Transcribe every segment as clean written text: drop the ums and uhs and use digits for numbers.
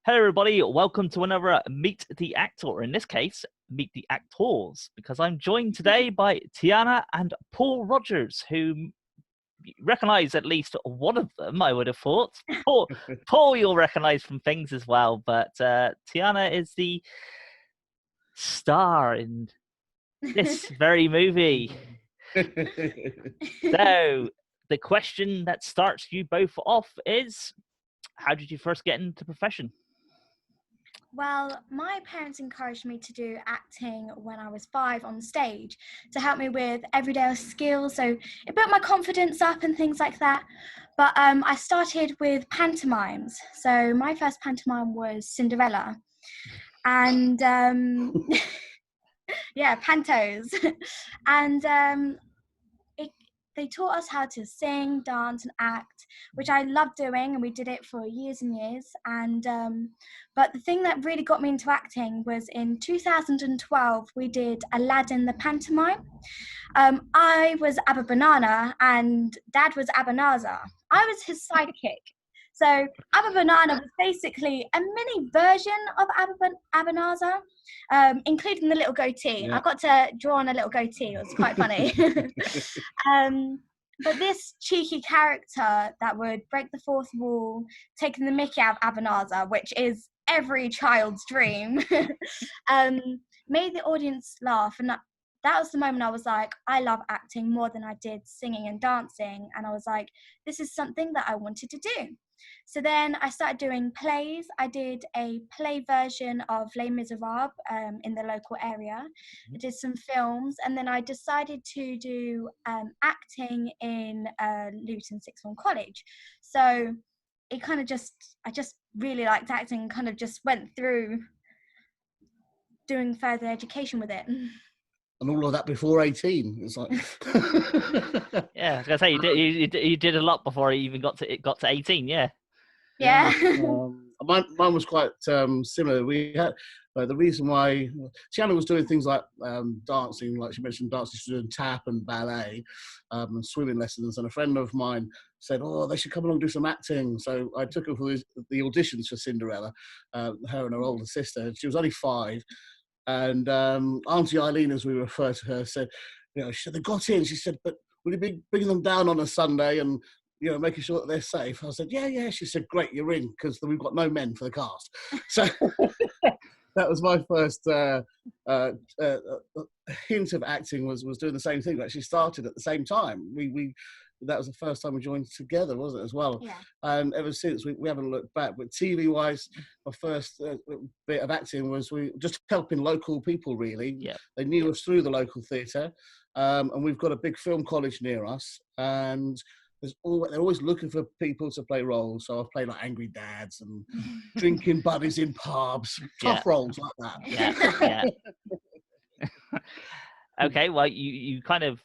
Hello, everybody. Welcome to another Meet the Actor, or in this case, Meet the Actors, because I'm joined today by Tiana and Paul Rogers, who you recognise at least one of them, I would have thought. Paul you'll recognise from things as well, but Tiana is the star in this very movie. So, the question that starts you both off is, how did you first get into the profession? Well, my parents encouraged me to do acting when I was 5 on stage to help me with everyday skills. So it built my confidence up and things like that. But I started with pantomimes. So my first pantomime was Cinderella. And yeah, pantos. And they taught us how to sing, dance, and act, which I loved doing, and we did it for years and years. And but the thing that really got me into acting was in 2012, we did Aladdin the pantomime. I was Abba Banana, and Dad was Abanazar. I was his sidekick. So Abba Banana was basically a mini version of Abanazar, including the little goatee. Yeah. I got to draw on a little goatee. It was quite funny. But this cheeky character that would break the fourth wall, taking the mickey out of Abanazar, which is every child's dream, made the audience laugh. And that was the moment I was like, I love acting more than I did singing and dancing. And I was like, this is something that I wanted to do. So then I started doing plays. I did a play version of Les Miserables in the local area. I did some films, and then I decided to do acting in Luton Sixth Form College. So it kind of I just really liked acting and kind of just went through doing further education with it. And all of that before 18. It's like, yeah, I was gonna say you did a lot before you even got to 18. Yeah. Yeah. Mine was quite similar. We had the reason why Tiana was doing things like dancing, like she mentioned, dancing. She was doing tap and ballet and swimming lessons. And a friend of mine said, "Oh, they should come along and do some acting." So I took her for the auditions for Cinderella. Her and her older sister. She was only 5. And Auntie Eileen, as we refer to her, said, she said, they got in. She said, but will you be bringing them down on a Sunday and, making sure that they're safe? I said, yeah. She said, great, you're in, because we've got no men for the cast. So that was my first hint of acting was doing the same thing. We actually started at the same time. That was the first time we joined together, wasn't it, as well? Yeah. And ever since, we haven't looked back. But TV-wise, my first bit of acting was we just helping local people, really. Yeah. They knew us through the local theatre. And we've got a big film college near us. And they're always looking for people to play roles. So I've played like angry dads and drinking buddies in pubs. Tough roles like that. Yeah. Okay, well, you kind of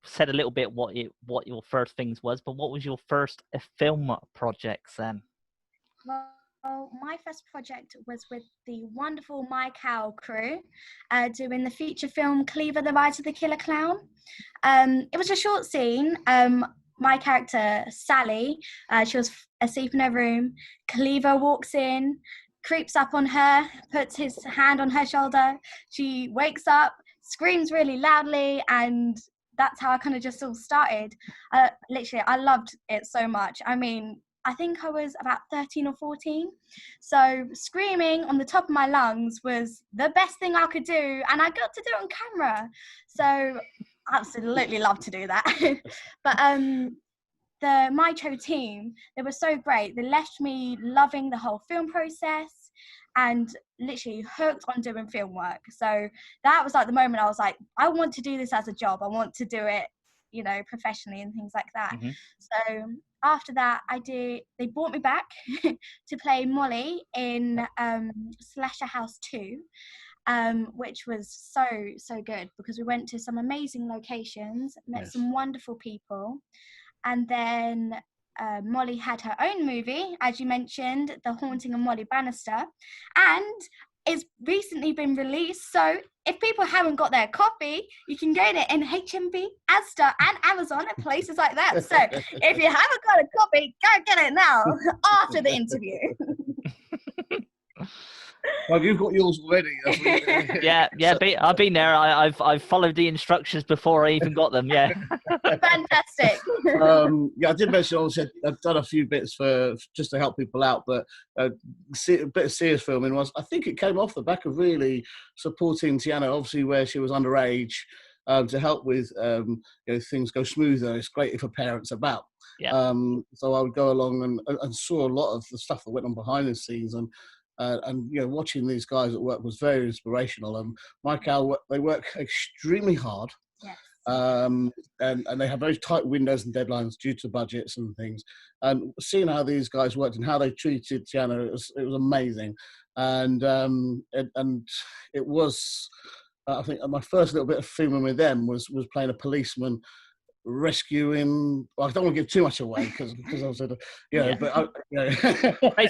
said a little bit what your first things was, but what was your first film projects then? Well, my first project was with the wonderful Mike Howell crew, doing the feature film Cleaver, the Rise of the Killer Clown. It was a short scene. My character, Sally, she was asleep in her room. Cleaver walks in, creeps up on her, puts his hand on her shoulder. She wakes up, screams really loudly, and that's how I kind of just all started. Literally, I loved it so much. I mean, I think I was about 13 or 14. So screaming on the top of my lungs was the best thing I could do. And I got to do it on camera. So I absolutely love to do that. But the Mycho team, they were so great. They left me loving the whole film process and literally hooked on doing film work. So that was like the moment I was like, I want to do this as a job. I want to do it, professionally and things like that. Mm-hmm. So after that, they brought me back to play Molly in Slasher House 2, which was so good because we went to some amazing locations, met some wonderful people. And then Molly had her own movie, as you mentioned, The Haunting of Molly Bannister, and it's recently been released. So if people haven't got their copy, you can get it in HMV, Asda, and Amazon and places like that. So if you haven't got a copy, go get it now after the interview. Well, you've got yours already. Yeah. I've been there. I've followed the instructions before I even got them. Yeah. Fantastic. I did mention also I've done a few bits for just to help people out, but a bit of serious filming was. I think it came off the back of really supporting Tiana, obviously where she was underage, to help with things go smoother. It's great if a parent's about. Yeah. So I would go along and saw a lot of the stuff that went on behind the scenes and watching these guys at work was very inspirational. And Michael, they work extremely hard. Yes. And they have very tight windows and deadlines due to budgets and things. And seeing how these guys worked and how they treated Tiana, it was amazing. And it was, I think, my first little bit of filming with them was playing a policeman rescuing. Well, I don't want to give too much away because I was but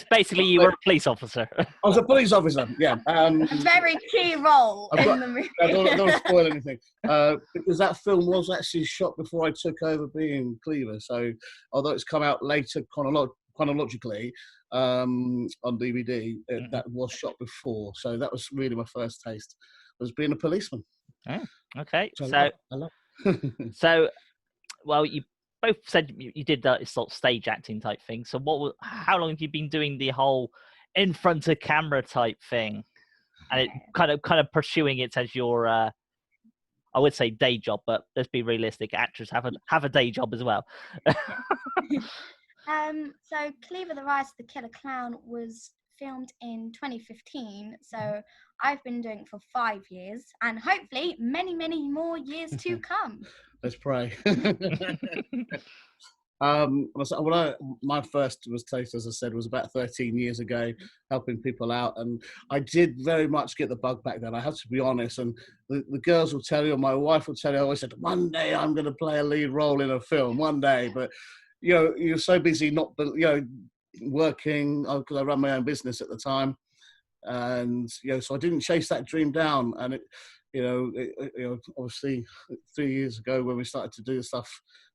Basically, you were a police officer. I was a police officer. Yeah, a very key role in the movie. I don't want to spoil anything because that film was actually shot before I took over being Cleaver. So although it's come out later chronologically on DVD, that was shot before. So that was really my first taste, was being a policeman. Oh, okay. I love. So. Well, you both said you did that sort of stage acting type thing. So how long have you been doing the whole in front of camera type thing? And it kind of pursuing it as your, I would say day job, but let's be realistic. Actors have a day job as well. So Cleaver the Rise of the Killer Clown was filmed in 2015. So I've been doing it for 5 years and hopefully many, many more years to come. Let's pray. My first taste, as I said, was about 13 years ago, helping people out, and I did very much get the bug back then. I have to be honest, and the girls will tell you, my wife will tell you, I always said, one day I'm going to play a lead role in a film, one day, but you're so busy not working, because I ran my own business at the time, and so I didn't chase that dream down, and it. Obviously 3 years ago when we started to do the stuff,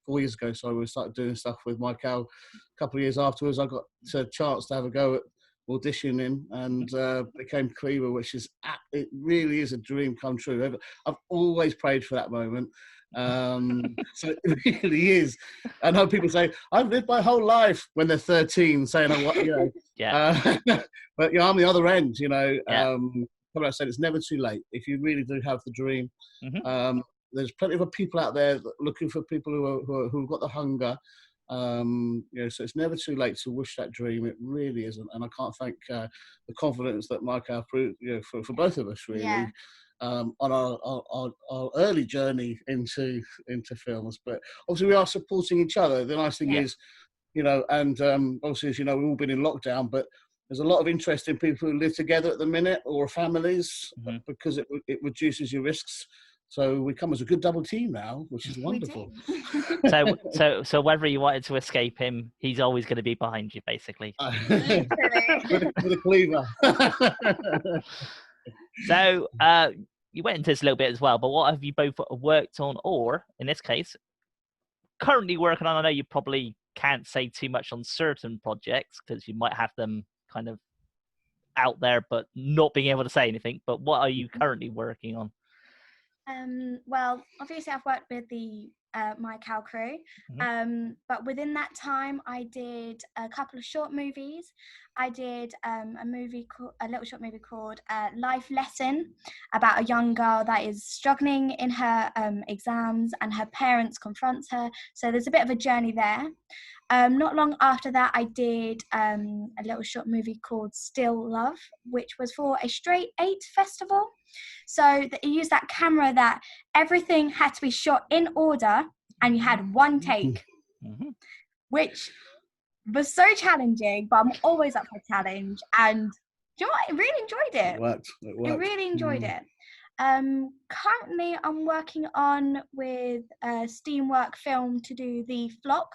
4 years ago, sorry, we started doing stuff with Michael. A couple of years afterwards, I got a chance to have a go at auditioning and became Cleaver, which it really is a dream come true. I've always prayed for that moment. So it really is. I know people say, I've lived my whole life when they're 13 saying, yeah. But I'm the other end, Like I said, it's never too late if you really do have the dream. Mm-hmm. There's plenty of people out there looking for people who've got the hunger. So it's never too late to wish that dream. It really isn't, and I can't thank the confidence that Michael proved, for both of us really. Yeah. On our early journey into films, but obviously we are supporting each other. The nice thing is, and obviously, as you know, we've all been in lockdown, but there's a lot of interest in people who live together at the minute or families, because it reduces your risks. So we come as a good double team now, which is wonderful. So whether you wanted to escape him, he's always going to be behind you, basically. With a cleaver. So you went into this a little bit as well, but what have you both worked on, or in this case, currently working on? I know you probably can't say too much on certain projects because you might have them kind of out there, but not being able to say anything. But what are you currently working on? Well, obviously I've worked with the My Cow crew, but within that time I did a couple of short movies. I did a little short movie called Life Lesson, about a young girl that is struggling in her exams and her parents confront her, so there's a bit of a journey there. Not long after that, I did a little short movie called Still Love, which was for a Straight 8 festival. So you used that camera that everything had to be shot in order and you had one take, which was so challenging, but I'm always up for a challenge. And do you know what? I really enjoyed it. It worked. I really enjoyed it. Currently, I'm working on with a Steamwork film to do The Flock.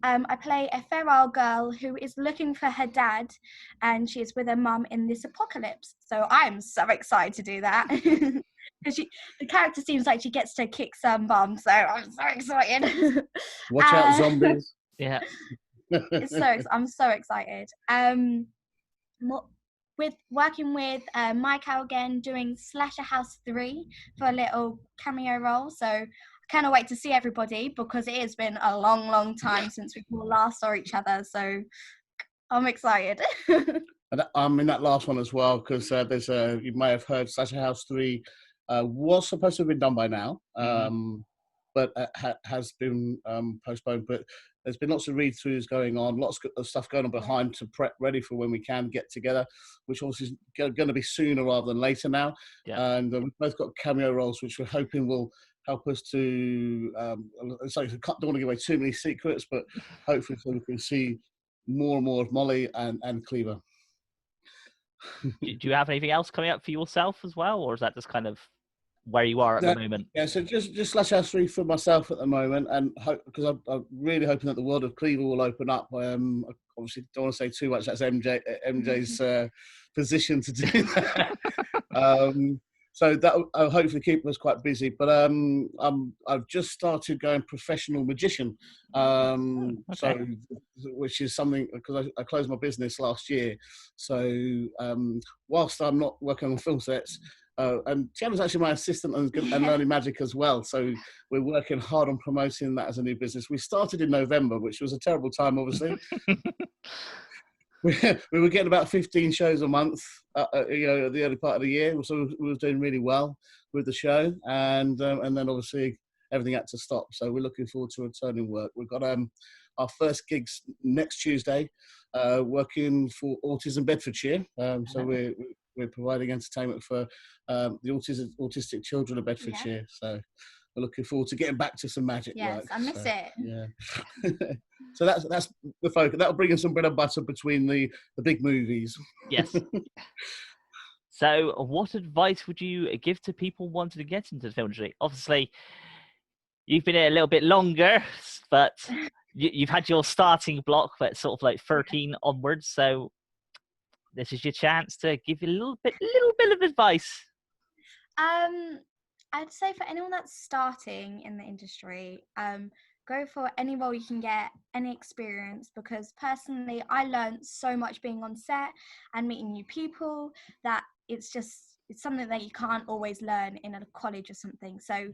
I play a feral girl who is looking for her dad, and she is with her mum in this apocalypse. So I'm so excited to do that. Because the character seems like she gets to kick some bum, so I'm so excited. Watch out, zombies. Yeah. I'm so excited. with working with Michael again, doing Slasher House 3 for a little cameo role. So I cannot wait to see everybody, because it has been a long time since we all last saw each other. So I'm excited. And I'm in that last one as well, because there's you may have heard Slasher House 3 was supposed to have been done by now, but has been postponed. But there's been lots of read-throughs going on, lots of stuff going on behind to prep ready for when we can get together, which obviously is going to be sooner rather than later now. Yeah. And we've both got cameo roles, which we're hoping will help us to, so I don't want to give away too many secrets, but hopefully so we can see more and more of Molly and Cleaver. Do you have anything else coming up for yourself as well, or is that just kind of where you are at the moment? Yeah, so just Slash House 3 for myself at the moment, and because I'm really hoping that the world of Cleaver will open up. I obviously don't want to say too much. That's MJ's position to do that. So that will hopefully keep us quite busy. But I've just started going professional magician, so which is something, because I closed my business last year. So whilst I'm not working on film sets, and Tiana's actually my assistant and learning magic as well. So we're working hard on promoting that as a new business. We started in November, which was a terrible time, obviously. We were getting about 15 shows a month, at the early part of the year. So we were doing really well with the show, and then obviously everything had to stop. So we're looking forward to returning work. We've got our first gigs next Tuesday, working for Autism Bedfordshire. So we're providing entertainment for the autistic children of Bedfordshire. So we're looking forward to getting back to some magic work. Yes, I miss it. Yeah. So that's the focus. That'll bring us some bread and butter between the big movies. Yes. So what advice would you give to people wanting to get into the film industry? Obviously, you've been here a little bit longer, but you've had your starting block, but sort of like 13 onwards. So this is your chance to give you a little bit of advice. I'd say for anyone that's starting in the industry, go for any role you can get, any experience, because personally I learned so much being on set and meeting new people that it's something that you can't always learn in a college or something. So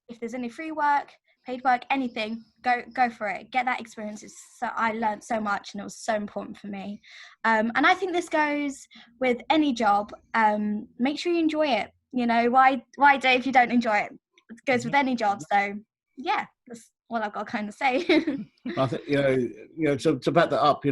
if there's any free work, paid work, anything, go for it. Get that experience. I learned so much, and it was so important for me. And I think this goes with any job. Make sure you enjoy it. Why do it if you don't enjoy it? It goes with any job. So yeah, that's what I've got to kind of say. I think to back that up,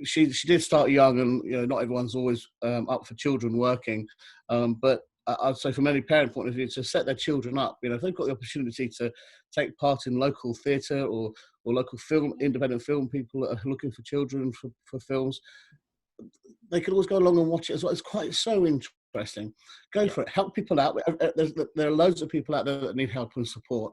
she did start young, and not everyone's always up for children working, but I'd say from any parent point of view, to set their children up, if they've got the opportunity to take part in local theatre or local independent film people that are looking for children for films, they can always go along and watch it as well. It's so interesting. Go for it. Help people out. There are loads of people out there that need help and support.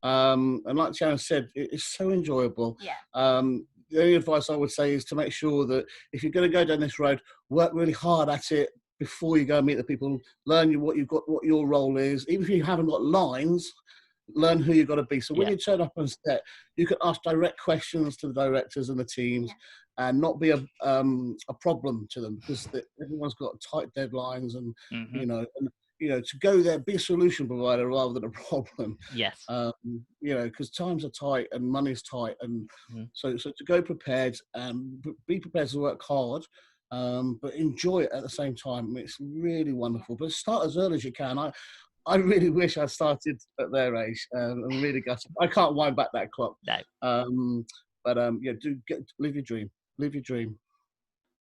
And like Tiana said, it's so enjoyable. Yeah. The only advice I would say is to make sure that if you're going to go down this road, work really hard at it before you go and meet the people. Learn what your role is. Even if you haven't got lines, learn who you've got to be. So when you turn up on set, you can ask direct questions to the directors and the teams, and not be a problem to them, because everyone's got tight deadlines, and to go there, be a solution provider rather than a problem. Yes. Because times are tight and money's tight, and so to go prepared and be prepared to work hard, but enjoy it at the same time. It's really wonderful. But start as early as you can. I really wish I started at their age. I'm really gutted. I can't wind back that clock. No. But live your dream. Live your dream.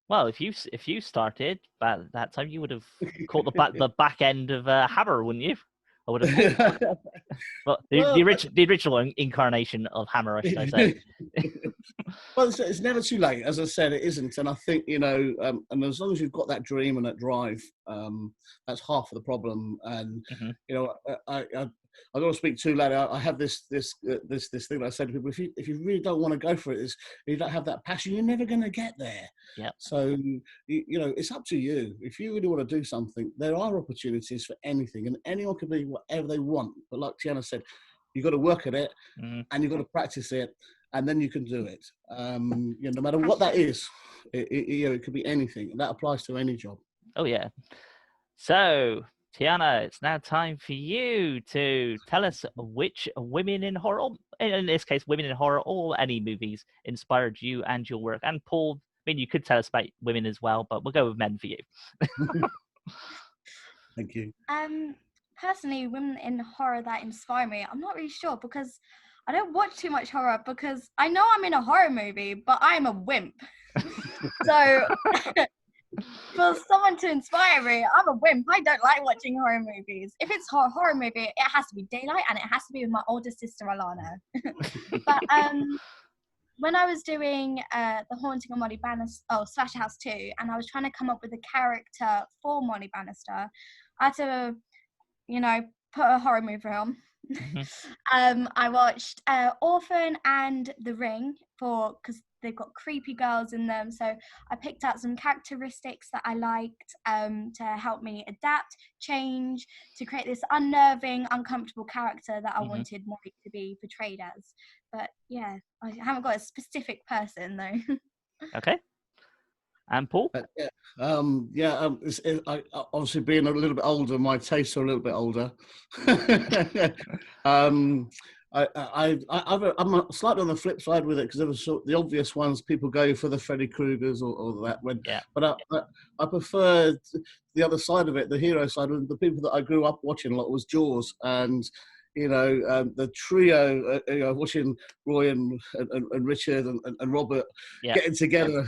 Well, if you started by that time, you would have caught the back end of Hammer, wouldn't you? I would have. Well, the original incarnation of Hammer, I should say. Well, it's never too late. As I said, it isn't, and I think and as long as you've got that dream and that drive, that's half of the problem. And I don't want to speak too loud. I have this thing that I said to people: if you really don't want to go for it, if you don't have that passion, you're never going to get there. Yeah. So it's up to you. If you really want to do something, there are opportunities for anything, and anyone can be whatever they want. But like Tiana said, you've got to work at it, and you've got to practice it. and then you can do it. No matter what that is, it could be anything. That applies to any job. Oh yeah. So, Tiana, it's now time for you to tell us which women in horror, in this case, women in horror, or any movies inspired you and your work. And Paul, I mean, you could tell us about women as well, but we'll go with men for you. Thank you. Personally, women in horror that inspire me, I'm not really sure because I don't watch too much horror because I know I'm in a horror movie, but I'm a wimp. So for someone to inspire me, I'm a wimp. I don't like watching horror movies. If it's a horror movie, it has to be daylight and it has to be with my older sister, Alana. But when I was doing The Haunting of Molly Bannister, Slasher House 2, and I was trying to come up with a character for Molly Bannister, I had to, put a horror movie on. I watched Orphan and The Ring because they've got creepy girls in them. So I picked out some characteristics that I liked to help me adapt, change, to create this unnerving, uncomfortable character that I wanted Molly to be portrayed as. But yeah, I haven't got a specific person though. Okay. And Paul? I obviously being a little bit older, my tastes are a little bit older. I'm slightly on the flip side with it because there was the obvious ones people go for the Freddy Kruegers or that when. Yeah. But I prefer the other side of it, the hero side. The people that I grew up watching a lot was Jaws and. The trio, watching Roy and Richard and Robert getting together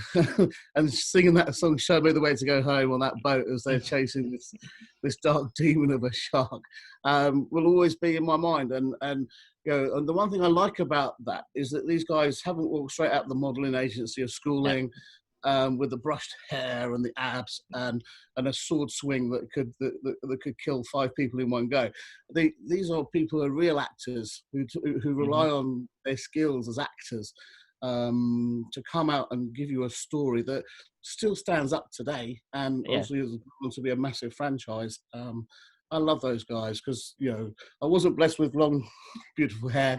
and singing that song, Show Me the Way to Go Home, on that boat as they're chasing this dark demon of a shark, will always be in my mind. And the one thing I like about that is that these guys haven't walked straight out of the modelling agency or schooling. With the brushed hair and the abs and a sword swing that could kill 5 people in one go. These are people who are real actors who rely on their skills as actors to come out and give you a story that still stands up today and obviously is going to be a massive franchise. I love those guys because I wasn't blessed with long, beautiful hair.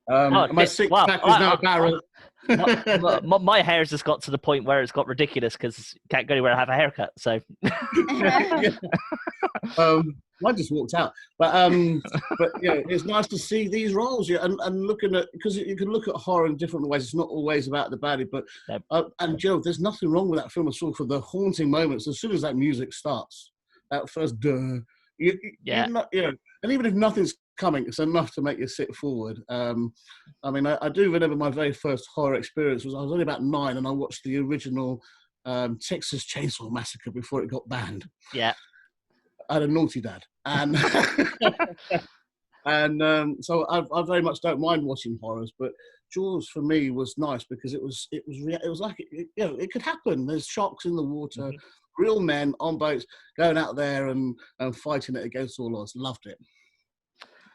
My six-pack is now a barrel. My hair's just got to the point where it's got ridiculous because can't go anywhere and have a haircut. So mine just walked out. But it's nice to see these roles. And looking at, because you can look at horror in different ways. It's not always about the baddie, but and there's nothing wrong with that film at all. For the haunting moments, as soon as that music starts, that first and even if nothing's coming, it's enough to make you sit forward. I do remember my very first horror experience I was only about 9 and I watched the original Texas Chainsaw Massacre before it got banned. Yeah. I had a naughty dad. And so I very much don't mind watching horrors, but Jaws for me was nice because it was like it could happen. There's sharks in the water, real men on boats going out there and fighting it against all odds. Loved it.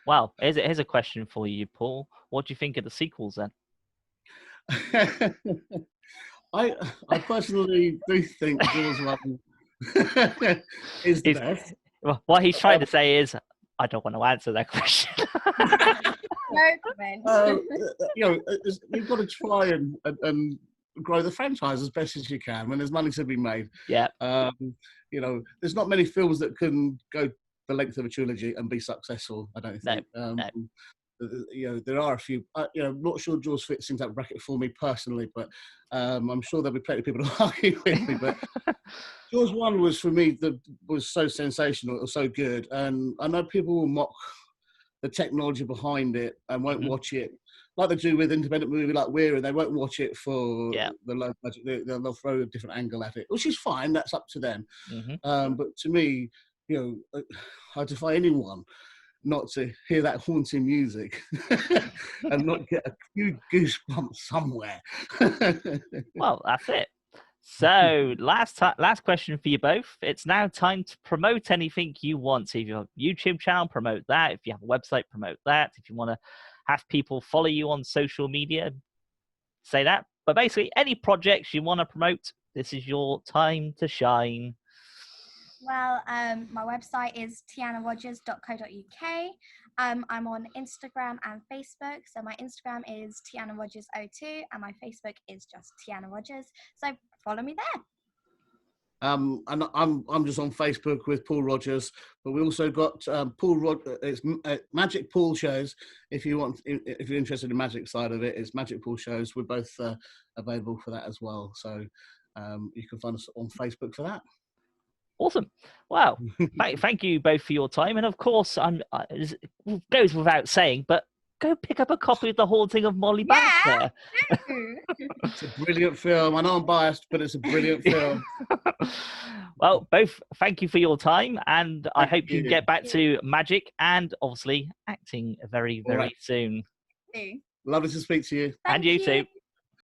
Well, here's a question for you, Paul. What do you think of the sequels then? I personally do think Jaws 1 is the best. What he's trying to say is, I don't want to answer that question. No comment. You've got to try and grow the franchise as best as you can when there's money to be made. Yeah. There's not many films that can go the length of a trilogy and be successful, I don't think. No. There are a few. I'm not sure Jaws fits into that bracket for me personally, but I'm sure there'll be plenty of people to argue with me. But Jaws 1 was for me was so sensational, it was so good, and I know people will mock the technology behind it and won't watch it like they do with independent movie like We're In. They won't watch it for the low budget. They'll throw a different angle at it, which is fine. That's up to them. But to me, I defy anyone not to hear that haunting music and not get a few goosebumps somewhere. Well, that's it. So last question for you both. It's now time to promote anything you want. So if you have a YouTube channel, promote that. If you have a website, promote that. If you want to have people follow you on social media, say that. But basically, any projects you want to promote, this is your time to shine. Well, my website is tianarogers.co.uk. I'm on Instagram and Facebook. So my Instagram is tianarogers02 and my Facebook is just Tiana Rogers. So follow me there. And I'm just on Facebook with Paul Rogers, but we also got it's Magic Pool Shows. If you're interested in the magic side of it, it's Magic Pool Shows. We're both available for that as well. So you can find us on Facebook for that. Awesome. Wow. Thank you both for your time. And of course, it goes without saying, but go pick up a copy of The Haunting of Molly Banker. It's a brilliant film. I know I'm biased, but it's a brilliant film. Well, both thank you for your time, and I hope you can get back to magic and obviously acting very, very soon. Lovely to speak to you. And you too.